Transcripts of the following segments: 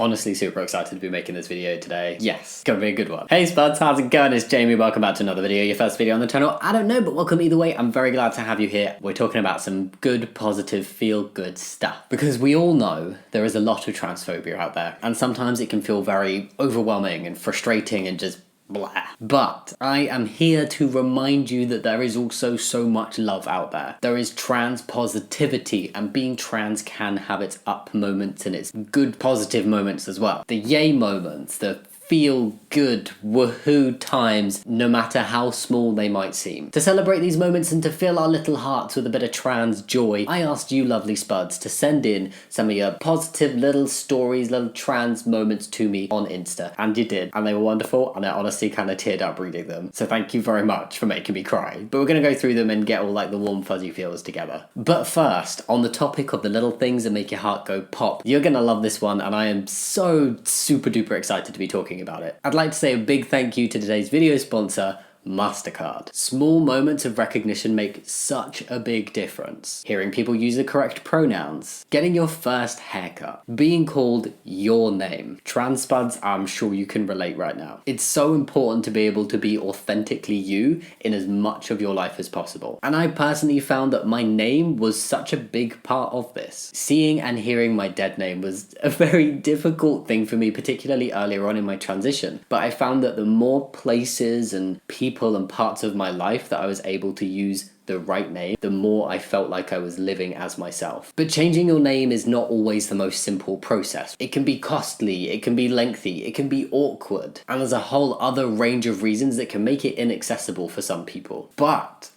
Honestly super excited to be making this video today. Yes, gonna be a good one. Hey Spuds, how's it going? It's Jamie, welcome back to another video, your first video on the channel. I don't know, but welcome either way. I'm very glad to have you here. We're talking about some good, positive, feel-good stuff. Because we all know there is a lot of transphobia out there, and sometimes it can feel very overwhelming and frustrating and just blah. But I am here to remind you that there is also so much love out there. There is trans positivity, and being trans can have its up moments and its good positive moments as well. The yay moments, the feel good woohoo times, no matter how small they might seem. To celebrate these moments and to fill our little hearts with a bit of trans joy, I asked you lovely Spuds to send in some of your positive little stories, little trans moments to me on Insta. And you did, and they were wonderful, and I honestly kind of teared up reading them. So thank you very much for making me cry. But we're gonna go through them and get all like the warm fuzzy feels together. But first, on the topic of the little things that make your heart go pop, you're gonna love this one, and I am so super duper excited to be talking about it. I'd like to say a big thank you to today's video sponsor, Mastercard. Small moments of recognition make such a big difference. Hearing people use the correct pronouns, getting your first haircut, being called your name. Trans Spuds, I'm sure you can relate right now. It's so important to be able to be authentically you in as much of your life as possible. And I personally found that my name was such a big part of this. Seeing and hearing my dead name was a very difficult thing for me, particularly earlier on in my transition. But I found that the more places and people and parts of my life that I was able to use the right name, the more I felt like I was living as myself. But changing your name is not always the most simple process. It can be costly, it can be lengthy, it can be awkward, and there's a whole other range of reasons that can make it inaccessible for some people. But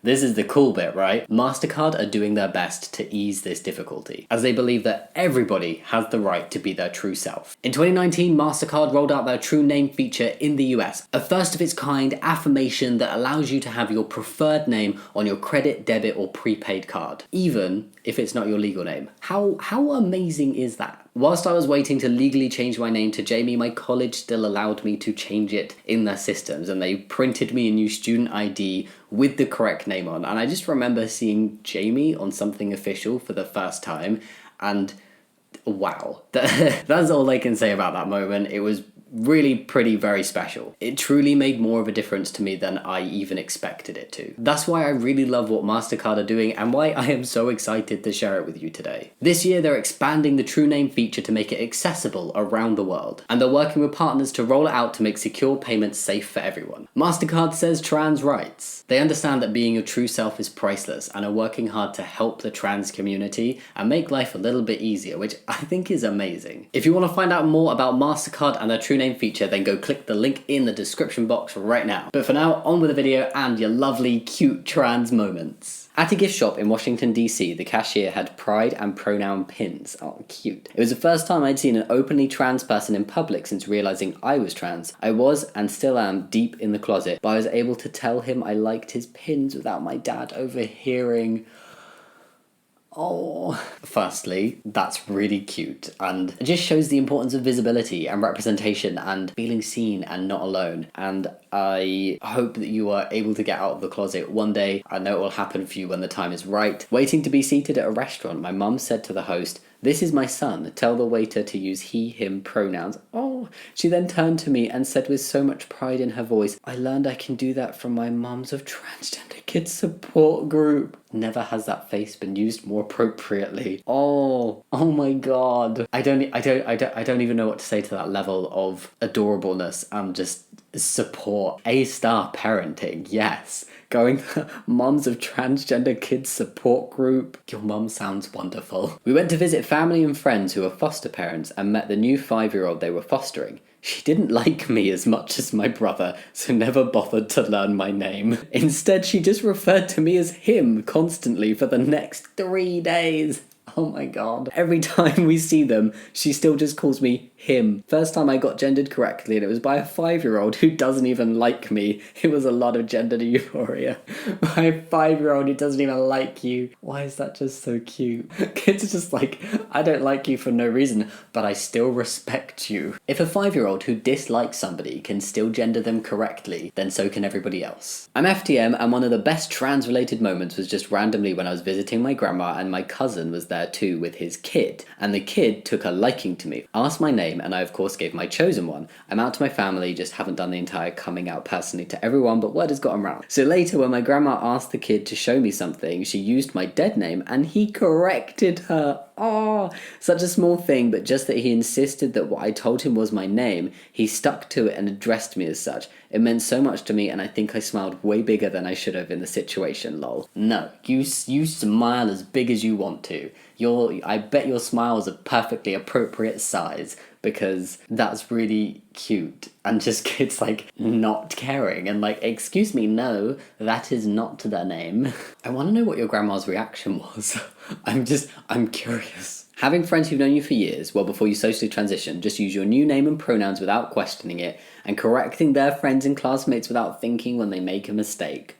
this is the cool bit, right? Mastercard are doing their best to ease this difficulty, as they believe that everybody has the right to be their true self. In 2019, Mastercard rolled out their true name feature in the US, a first of its kind affirmation that allows you to have your preferred name on your credit, debit, or prepaid card, even if it's not your legal name. How amazing is that? Whilst I was waiting to legally change my name to Jamie, my college still allowed me to change it in their systems, and they printed me a new student ID with the correct name on. And I just remember seeing Jamie on something official for the first time, and wow, that's all I can say about that moment. It was really very special. It truly made more of a difference to me than I even expected it to. That's why I really love what Mastercard are doing and why I am so excited to share it with you today. This year they're expanding the true name feature to make it accessible around the world, and they're working with partners to roll it out to make secure payments safe for everyone. Mastercard says trans rights. They understand that being your true self is priceless and are working hard to help the trans community and make life a little bit easier, which I think is amazing. If you want to find out more about Mastercard and their true name feature, then go click the link in the description box right now. But for now, on with the video and your lovely cute trans moments. At a gift shop in Washington DC, the cashier had pride and pronoun pins. Oh, cute. It was the first time I'd seen an openly trans person in public since realizing I was trans. I was, and still am, deep in the closet, but I was able to tell him I liked his pins without my dad overhearing. Oh, firstly, that's really cute, and it just shows the importance of visibility and representation and feeling seen and not alone. And I hope that you are able to get out of the closet one day. I know it will happen for you when the time is right. Waiting to be seated at a restaurant, my mum said to the host, "This is my son. Tell the waiter to use he, him pronouns." Oh, she then turned to me and said with so much pride in her voice, "I learned I can do that from my Mums of Transgender Kids support group." Never has that face been used more appropriately. Oh my god. I don't even know what to say to that level of adorableness and just support. A-star parenting, yes. Going Mums of Transgender Kids support group. Your mum sounds wonderful. We went to visit family and friends who are foster parents and met the new 5-year-old they were fostering. She didn't like me as much as my brother, so never bothered to learn my name. Instead, she just referred to me as him constantly for the next 3 days. Oh my god. Every time we see them, she still just calls me him. First time I got gendered correctly, and it was by a 5-year-old who doesn't even like me. It was a lot of gender euphoria. By a 5-year-old who doesn't even like you. Why is that just so cute? Kids are just like, I don't like you for no reason, but I still respect you. If a 5-year-old who dislikes somebody can still gender them correctly, then so can everybody else. I'm FTM, and one of the best trans-related moments was just randomly when I was visiting my grandma and my cousin was there there too with his kid, and the kid took a liking to me, asked my name, and I of course gave my chosen one. I'm out to my family, just haven't done the entire coming out personally to everyone, but word has gotten round. So later when my grandma asked the kid to show me something, she used my dead name and he corrected her. Oh, such a small thing, but just that he insisted that what I told him was my name, he stuck to it and addressed me as such. It meant so much to me, and I think I smiled way bigger than I should have in the situation, lol. No, you smile as big as you want to. I bet your smile is a perfectly appropriate size, because that's really cute. And just kids like not caring and like, excuse me, no, that is not their name. I want to know what your grandma's reaction was. I'm curious. Having friends who've known you for years, well before you socially transition, just use your new name and pronouns without questioning it, and correcting their friends and classmates without thinking when they make a mistake.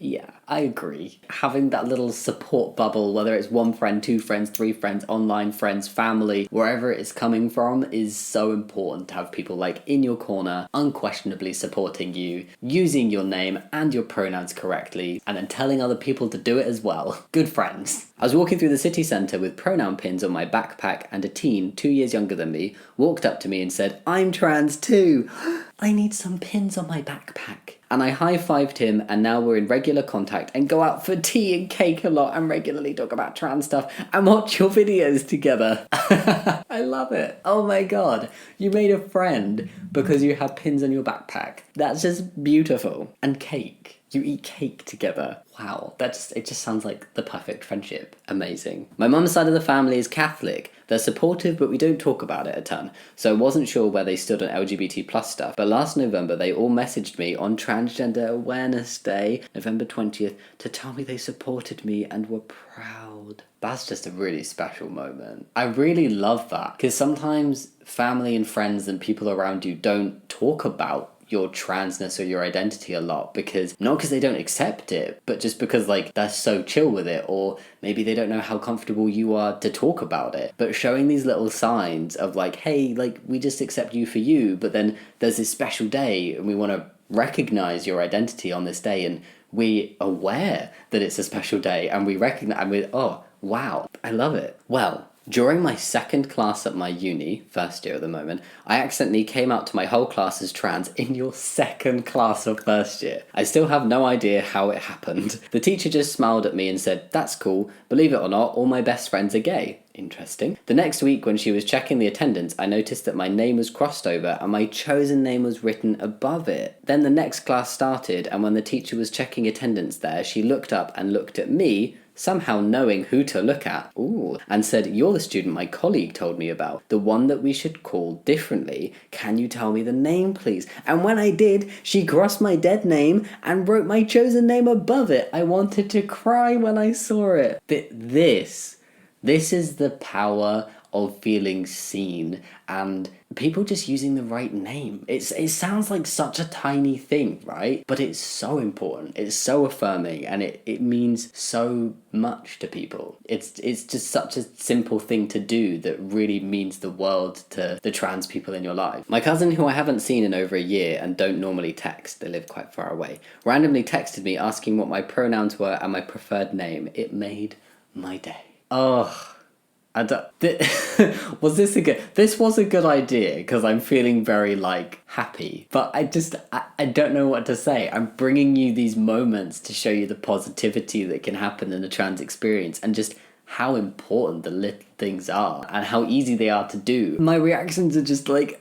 Yeah, I agree. Having that little support bubble, whether it's 1 friend, 2 friends, 3 friends, online friends, family, wherever it is coming from, is so important to have people like in your corner, unquestionably supporting you, using your name and your pronouns correctly, and then telling other people to do it as well. Good friends. I was walking through the city centre with pronoun pins on my backpack, and a teen, 2 years younger than me, walked up to me and said, "I'm trans too. I need some pins on my backpack." And I high-fived him, and now we're in regular contact and go out for tea and cake a lot and regularly talk about trans stuff and watch your videos together. I love it. Oh my god. You made a friend because you have pins on your backpack. That's just beautiful. And cake. You eat cake together. Wow, it just sounds like the perfect friendship. Amazing. My mum's side of the family is Catholic. They're supportive, but we don't talk about it a ton. So I wasn't sure where they stood on LGBT plus stuff. But last November, they all messaged me on Transgender Awareness Day, November 20th, to tell me they supported me and were proud. That's just a really special moment. I really love that, because sometimes family and friends and people around you don't talk about your transness or your identity a lot, because not because they don't accept it, but just because like they're so chill with it, or maybe they don't know how comfortable you are to talk about it. But showing these little signs of like, hey, like we just accept you for you, but then there's this special day and we want to recognize your identity on this day, and we're aware that it's a special day, and we recognize, and we, oh wow, I love it. Well, during my second class at my uni, first year at the moment, I accidentally came out to my whole class as trans in your second class of first year. I still have no idea how it happened. The teacher just smiled at me and said, "That's cool, believe it or not, all my best friends are gay." Interesting. The next week when she was checking the attendance, I noticed that my name was crossed over and my chosen name was written above it. Then the next class started, and when the teacher was checking attendance there, she looked up and looked at me, somehow knowing who to look at, and said, "You're the student my colleague told me about, the one that we should call differently. Can you tell me the name, please?" And when I did, she crossed my dead name and wrote my chosen name above it. I wanted to cry when I saw it. This is the power of feeling seen and people just using the right name. It sounds like such a tiny thing, right? But it's so important. It's so affirming, and it means so much to people. It's just such a simple thing to do that really means the world to the trans people in your life. My cousin, who I haven't seen in over a year and don't normally text, they live quite far away, randomly texted me asking what my pronouns were and my preferred name. It made my day. Oh, this was a good idea, because I'm feeling very like happy, but I don't know what to say. I'm bringing you these moments to show you the positivity that can happen in the trans experience, and just how important the little things are and how easy they are to do. My reactions are just like,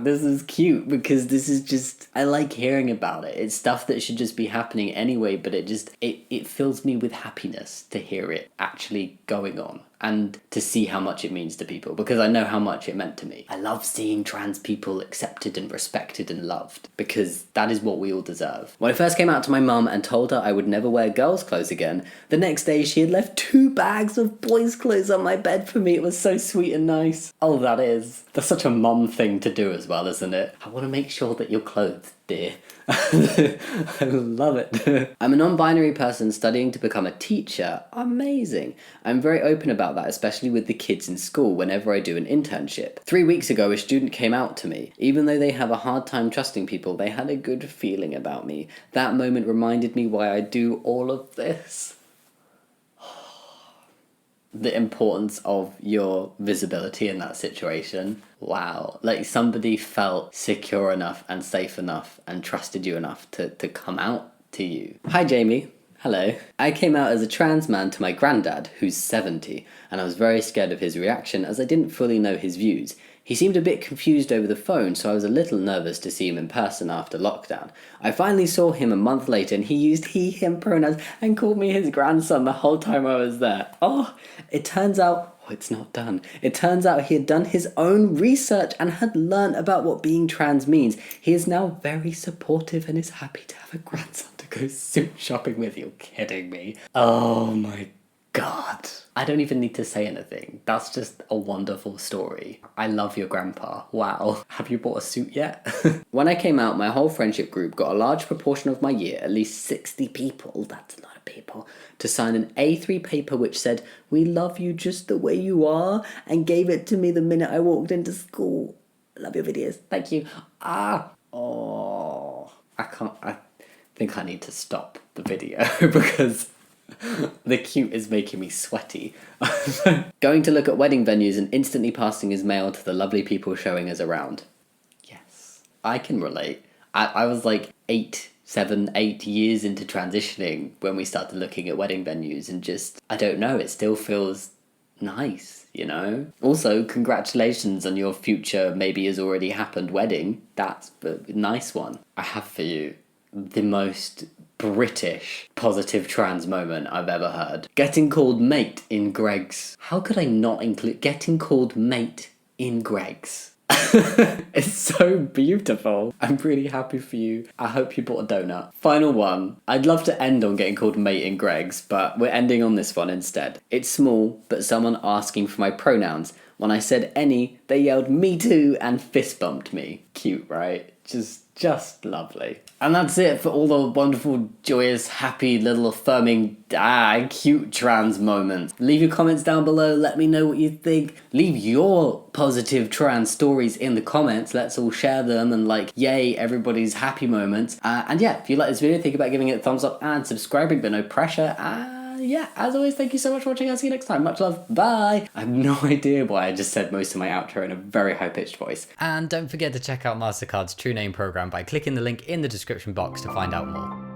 this is cute, because this is just, I like hearing about it. It's stuff that should just be happening anyway, but it fills me with happiness to hear it actually going on and to see how much it means to people, because I know how much it meant to me. I love seeing trans people accepted and respected and loved, because that is what we all deserve. When I first came out to my mum and told her I would never wear girls' clothes again, the next day she had left 2 bags of boys' clothes on my bed for me. It was so sweet and nice. Oh, that's such a mum thing to do as well, isn't it? I want to make sure that you're clothed, dear. I love it. I'm a non-binary person studying to become a teacher. Amazing. I'm very open about that, especially with the kids in school whenever I do an internship. 3 weeks ago, a student came out to me. Even though they have a hard time trusting people, they had a good feeling about me. That moment reminded me why I do all of this. the importance of your visibility in that situation. Wow. Like somebody felt secure enough and safe enough and trusted you enough to come out to you. Hi, Jamie. Hello. I came out as a trans man to my granddad, who's 70, and I was very scared of his reaction as I didn't fully know his views. He seemed a bit confused over the phone, so I was a little nervous to see him in person after lockdown. I finally saw him a month later and he used he, him pronouns and called me his grandson the whole time I was there. Oh, it turns out, it's not done. It turns out he had done his own research and had learnt about what being trans means. He is now very supportive and is happy to have a grandson to go suit shopping with. You're kidding me. Oh my God. I don't even need to say anything. That's just a wonderful story. I love your grandpa. Wow. Have you bought a suit yet? When I came out, my whole friendship group got a large proportion of my year, at least 60 people, that's a lot of people, to sign an A3 paper which said, "We love you just the way you are," and gave it to me the minute I walked into school. Love your videos. Thank you. Oh, I think I need to stop the video because the cute is making me sweaty. Going to look at wedding venues and instantly passing his mail to the lovely people showing us around. Yes, I can relate. I was like 8 years into transitioning when we started looking at wedding venues and just, I don't know, it still feels nice, you know? Also, congratulations on your future, maybe has already happened wedding. That's a nice one. I have for you the most British positive trans moment I've ever heard. Getting called mate in Greg's. How could I not include getting called mate in Greg's? It's so beautiful. I'm really happy for you. I hope you bought a donut. Final one. I'd love to end on getting called mate in Greg's, but we're ending on this one instead. It's small, but someone asking for my pronouns. When I said any, they yelled "me too" and fist bumped me. Cute, right? Just lovely. And that's it for all the wonderful, joyous, happy, little affirming, cute trans moments. Leave your comments down below. Let me know what you think. Leave your positive trans stories in the comments. Let's all share them and yay, everybody's happy moments. And yeah, if you like this video, think about giving it a thumbs up and subscribing, but no pressure. Yeah, as always, thank you so much for watching. I'll see you next time. Much love. Bye. I have no idea why I just said most of my outro in a very high-pitched voice. And don't forget to check out Mastercard's True Name program by clicking the link in the description box to find out more.